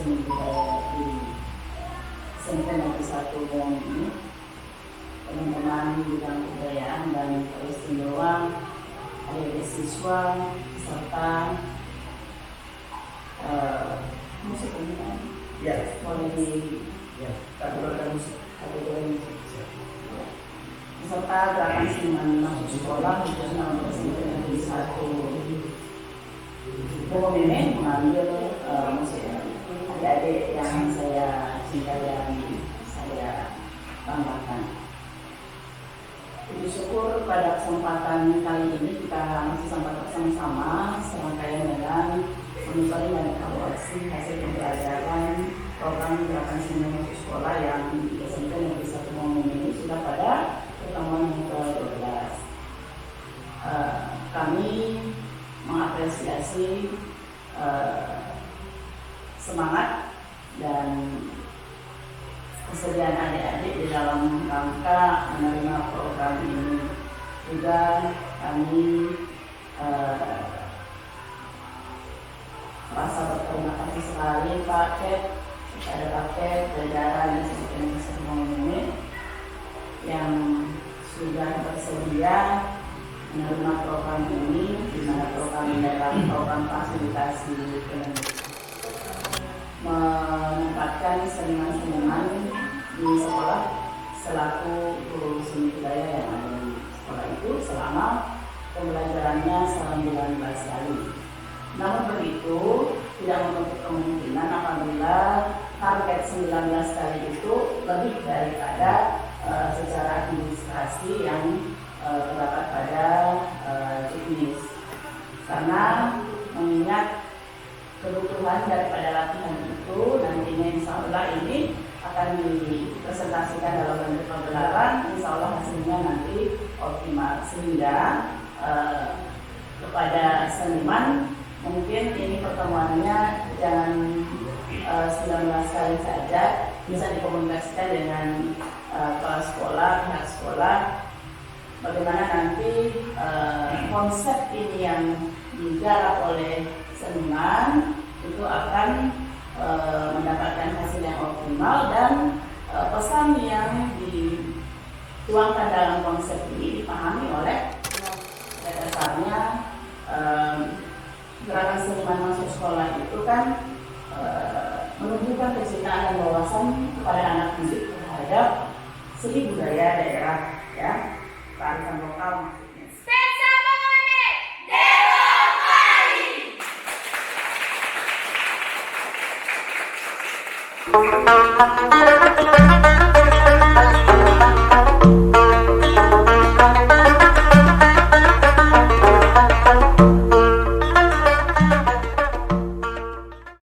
seni budaya di SMP Negeri 1 Bawang ini. Teman-teman di bidang kebudayaan dan peristiwa, adik-adik siswa, serta musik ini kan? Ya, boleh di kategori musik, serta gerakan seniman masuk sekolah khususnya untuk SMP Negeri 1 Bawang ini mengambil musik adik-adik yang saya cintai dan saya banggakan. Puji syukur pada kesempatan kali ini kita masih sempat bersama-sama serangkaian dengan monitoring dan evaluasi hasil pembelajaran program gerakan seni masuk sekolah yang di SMP Negeri 1 Bawang ini sudah pada pertemuan yang ke-12. Kami mengapresiasi semangat dan kesediaan adik-adik di dalam rangka menerima program ini. Juga kami merasa berterima kasih sekali Pak Ket, kepada Pak Ket, jajaran dan sebagian semua ini yang sudah bersedia menerima program ini, di mana program ini adalah program fasilitasi pendidikan, menempatkan seniman-seniman di sekolah selaku guru seni budaya yang ada di sekolah itu selama pembelajarannya selama 19 kali. Namun begitu, tidak menutup kemungkinan apabila target 19 kali itu lebih daripada secara administrasi yang terdapat pada juknis. Karena mengingat kebutuhan daripada latihan itu nantinya insya Allah ini akan dipresentasikan dalam bentuk pagelaran, insya Allah hasilnya nanti optimal, sehingga kepada seniman mungkin ini pertemuannya jangan 19 kali saja, bisa dikomunikasikan dengan kepala sekolah, pihak sekolah, bagaimana nanti konsep ini yang digarap oleh seniman itu akan mendapatkan hasil yang optimal dan pesan yang dituangkan dalam konsep ini dipahami oleh dasarnya. Gerakan seniman masuk sekolah itu kan menunjukkan kecintaan dan wawasan kepada anak didik terhadap seni budaya daerah, ya, kearifan lokal maksudnya. Thank you.